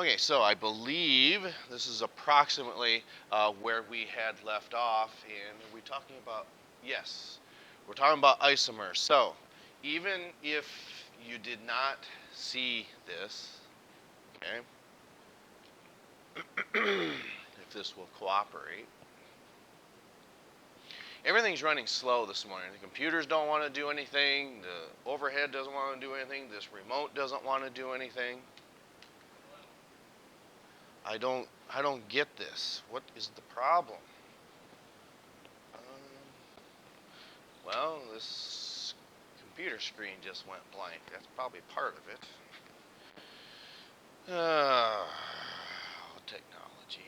Okay, so I believe this is approximately where we had left off, and are we talking about, yes, we're talking about isomers. So even if you did not see this, okay, if this will cooperate, everything's running slow this morning. The computers don't want to do anything, the overhead doesn't want to do anything, this remote doesn't want to do anything. I don't get this. What is the problem? Well, this computer screen just went blank. That's probably part of it. Technology.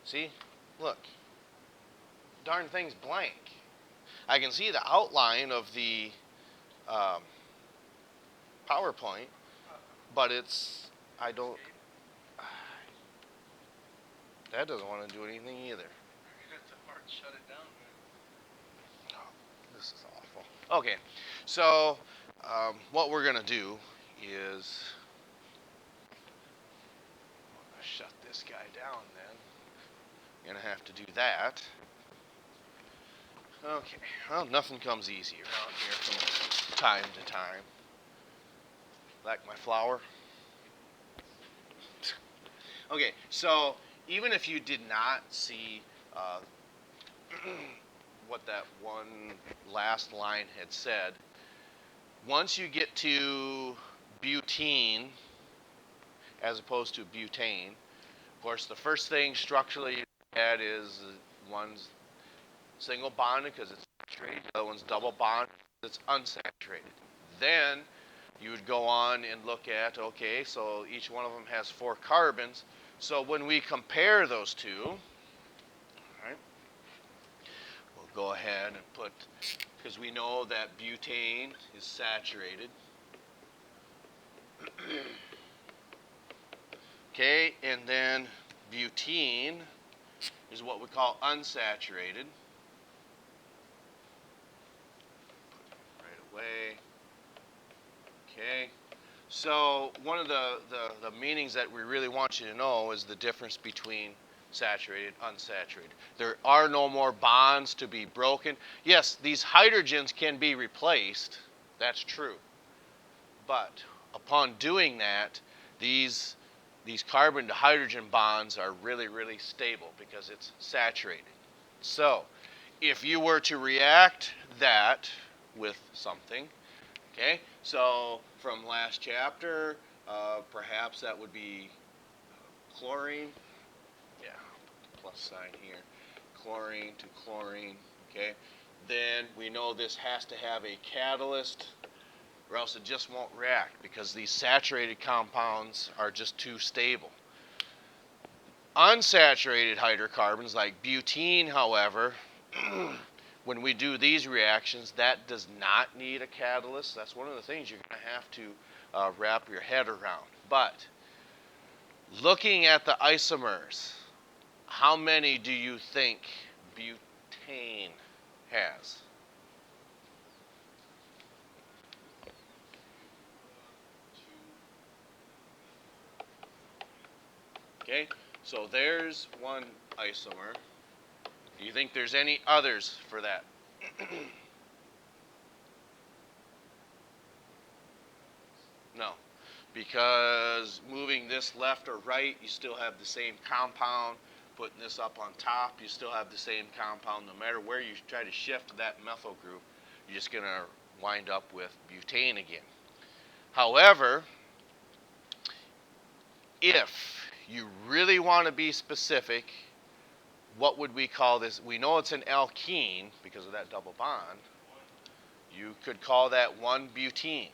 See? Look. Darn thing's blank. I can see the outline of the um, PowerPoint, but I don't, that doesn't want to do anything either. Shut it down. Oh, this is awful. Okay, so what we're going to do is shut this guy down then. Going to have to do that. Okay, well, nothing comes easy around here from time to time. Like my flower. Okay, so even if you did not see what that one last line had said, once you get to butene as opposed to butane, of course, the first thing structurally you add is one's single bonded because it's saturated, the other one's double bonded because it's unsaturated. Then you would go on and look at, okay, so each one of them has 4 carbons. So when we compare those two, right, we'll go ahead and put, because we know that butane is saturated. Okay, and then butene is what we call unsaturated. Put it right away. Okay, so one of the meanings that we really want you to know is the difference between saturated, unsaturated. There are no more bonds to be broken. Yes, these hydrogens can be replaced. That's true. But upon doing that, these carbon to hydrogen bonds are really, really stable because it's saturated. So if you were to react that with something, okay, so from last chapter, perhaps that would be chlorine. Yeah, plus sign here. Chlorine to chlorine, okay. Then we know this has to have a catalyst or else it just won't react because these saturated compounds are just too stable. Unsaturated hydrocarbons like butene, however, when we do these reactions, that does not need a catalyst. That's one of the things you're going to have to wrap your head around. But looking at the isomers, how many do you think butane has? Okay, so there's one isomer. Do you think there's any others for that? No, because moving this left or right, you still have the same compound. Putting this up on top, you still have the same compound. No matter where you try to shift that methyl group, you're just going to wind up with butane again. However, if you really want to be specific, what would we call this? We know it's an alkene because of that double bond. You could call that 1-butene.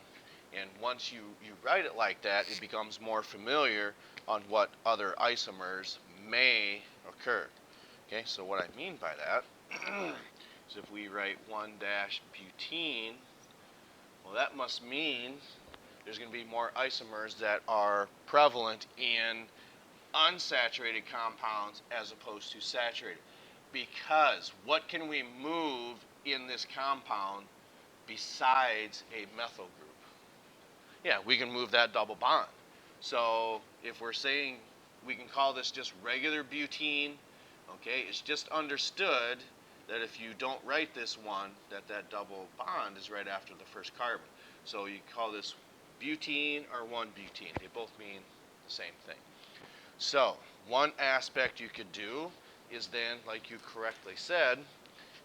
And once you write it like that, it becomes more familiar on what other isomers may occur. Okay, so what I mean by that is if we write 1-butene, well, that must mean there's going to be more isomers that are prevalent in unsaturated compounds as opposed to saturated. Because what can we move in this compound besides a methyl group? Yeah, we can move that double bond. So if we're saying we can call this just regular butene, okay, it's just understood that if you don't write this one, that double bond is right after the first carbon. So you call this butene or 1-butene. They both mean the same thing. So one aspect you could do is then, like you correctly said,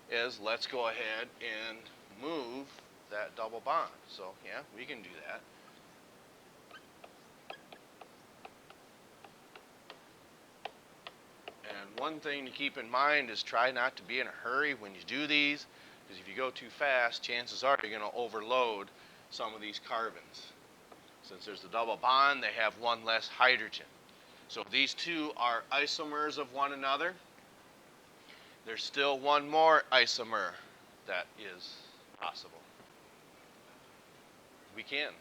is let's go ahead and move that double bond. So yeah, we can do that. And one thing to keep in mind is try not to be in a hurry when you do these, because if you go too fast, chances are you're going to overload some of these carbons. Since there's a double bond, they have one less hydrogen. So if these two are isomers of one another, there's still one more isomer that is possible. We can.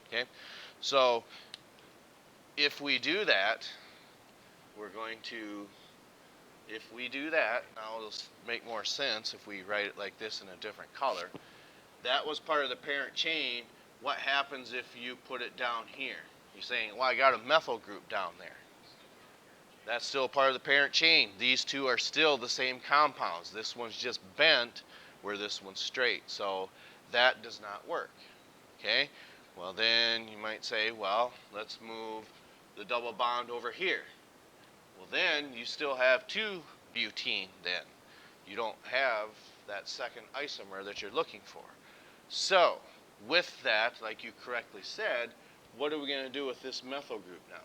Okay? So if we do that, we're going to, if we do that, now it'll make more sense if we write it like this in a different color. That was part of the parent chain. What happens if you put it down here? You're saying, well, I got a methyl group down there. That's still part of the parent chain. These two are still the same compounds. This one's just bent where this one's straight. So that does not work. Okay? Well, then you might say, well, let's move the double bond over here. Well, then you still have 2-butene then. You don't have that second isomer that you're looking for. So, with that, like you correctly said, what are we going to do with this methyl group now?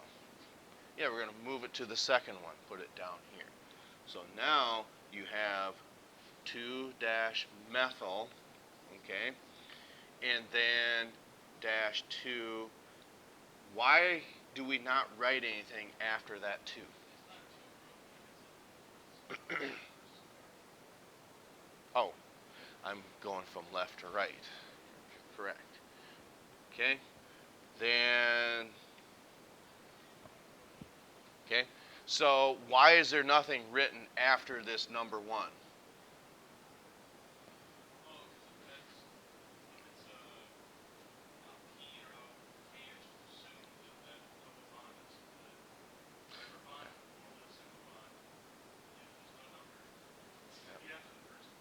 Yeah, we're going to move it to the second one, put it down here. So now you have 2-methyl, okay, and then -2. Why do we not write anything after that 2? Oh, I'm going from left to right. Correct. Okay. Then, okay. So why is there nothing written after this number 1?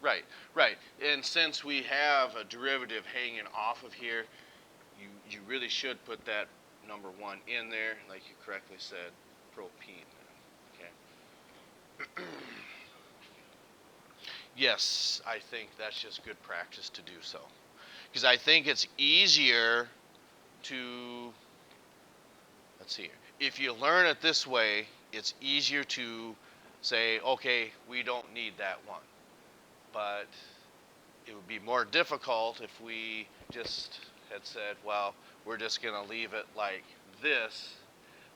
Right, right. And since we have a derivative hanging off of here, you really should put that number 1 in there, like you correctly said, propene. Okay. Yes, I think that's just good practice to do so. Because I think it's easier to, let's see here. If you learn it this way, it's easier to say, okay, we don't need that one. But it would be more difficult if we just had said, well, we're just going to leave it like this.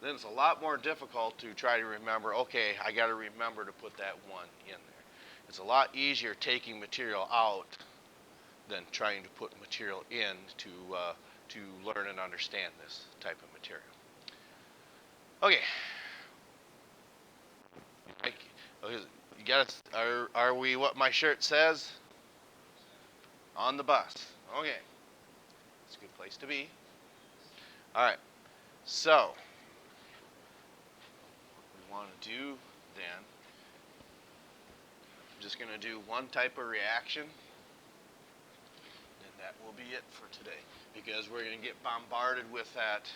Then it's a lot more difficult to try to remember, okay, I got to remember to put that 1 in there. It's a lot easier taking material out than trying to put material in to learn and understand this type of material. Okay. You got it? Are we what my shirt says? On the bus. Okay. It's a good place to be. All right. So, what we want to do then, I'm just going to do one type of reaction, and that will be it for today, because we're going to get bombarded with that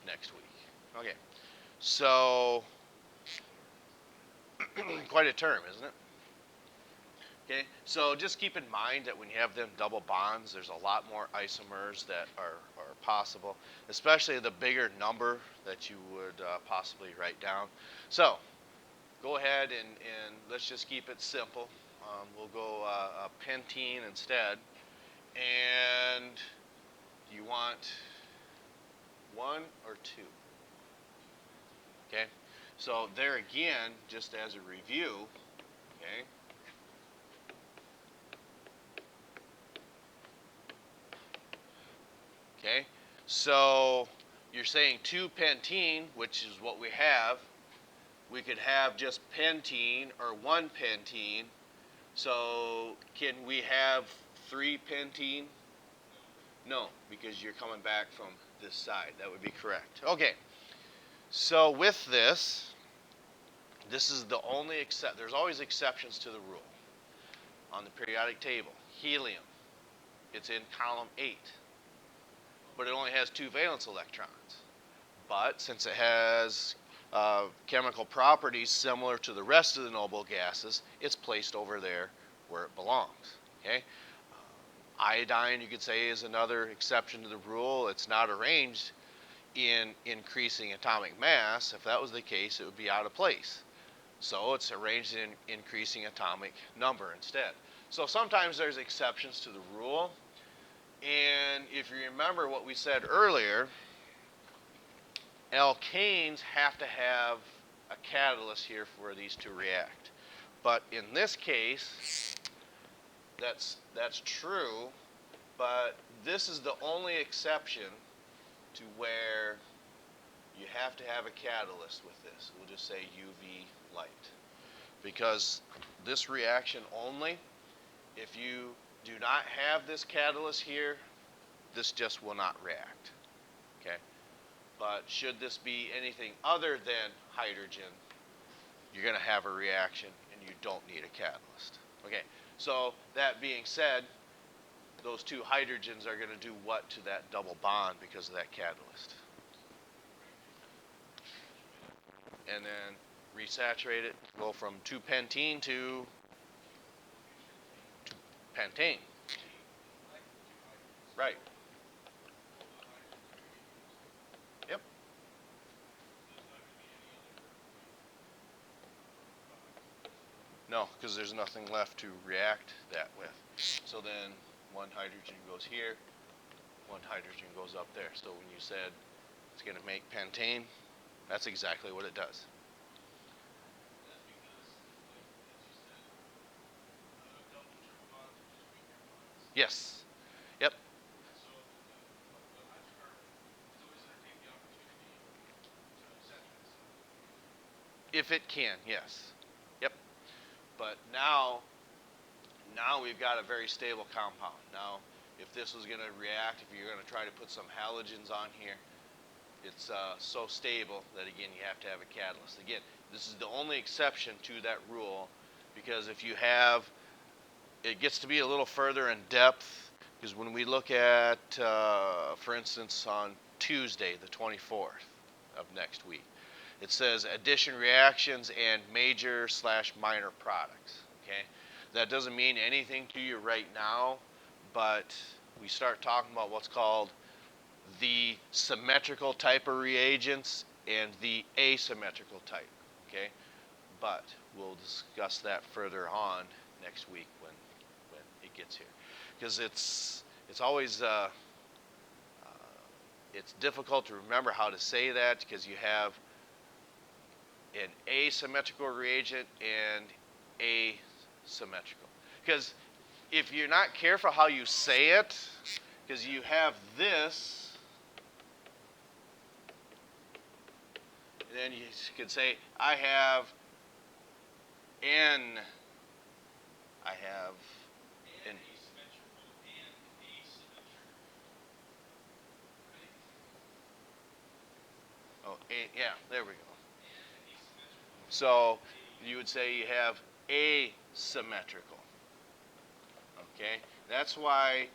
next week. Okay. So, quite a term, isn't it? Okay, so just keep in mind that when you have them double bonds, there's a lot more isomers that are possible, especially the bigger number that you would possibly write down. So go ahead and let's just keep it simple. We'll go pentene instead. And you want 1 or 2? Okay, so there again, just as a review, okay, okay, so you're saying 2-pentene, which is what we have. We could have just pentene or 1-pentene. So can we have 3-pentene? No, because you're coming back from this side. That would be correct. Okay. So with this is the only there's always exceptions to the rule. On the periodic table, helium, it's in column 8, but it only has 2 valence electrons. But since it has chemical properties similar to the rest of the noble gases, it's placed over there where it belongs. Okay. Iodine, you could say, is another exception to the rule. It's not arranged in increasing atomic mass. If that was the case, it would be out of place. So it's arranged in increasing atomic number instead. So sometimes there's exceptions to the rule. And if you remember what we said earlier, alkanes have to have a catalyst here for these to react. But in this case, that's true, but this is the only exception to where you have to have a catalyst with this. We'll just say UV light. Because this reaction only, if you do not have this catalyst here, this just will not react. Okay? But should this be anything other than hydrogen, you're going to have a reaction and you don't need a catalyst. Okay, so that being said, those 2 hydrogens are going to do what to that double bond because of that catalyst? And then resaturate it, go from 2-pentene to pentane. Right. Yep. No, because there's nothing left to react that with. So then 1 hydrogen goes here, 1 hydrogen goes up there. So when you said it's going to make pentane, that's exactly what it does. Yes. Yep. If it can, yes. Yep. But now we've got a very stable compound. Now, if this was going to react, if you're going to try to put some halogens on here, it's so stable that, again, you have to have a catalyst. Again, this is the only exception to that rule, because if you have, it gets to be a little further in depth, because when we look at, for instance, on Tuesday, the 24th of next week, it says addition reactions and major/minor products. Okay, that doesn't mean anything to you right now, but we start talking about what's called the symmetrical type of reagents and the asymmetrical type. Okay, but we'll discuss that further on next week when it gets here, because it's always it's difficult to remember how to say that, because you have an asymmetrical reagent and asymmetrical. Because if you're not careful how you say it, because you have this, and then you could say, I have N, I have an asymmetrical and asymmetrical. Oh, yeah, there we go. So you would say you have asymmetrical. Okay, that's why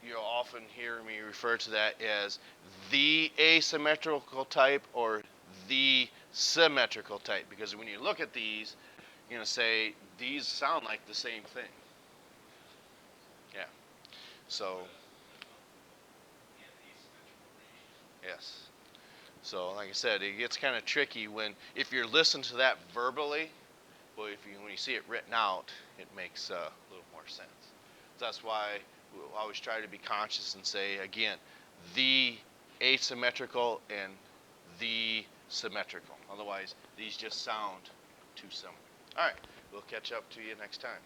you'll often hear me refer to that as the asymmetrical type or the symmetrical type, because when you look at these, you're going to say these sound like the same thing. Yeah. So, yes. So, like I said, it gets kind of tricky if you're listening to that verbally, but when you see it written out, it makes a little more sense. So that's why we always try to be conscious and say, again, the asymmetrical and the symmetrical. Otherwise, these just sound too similar. All right, we'll catch up to you next time.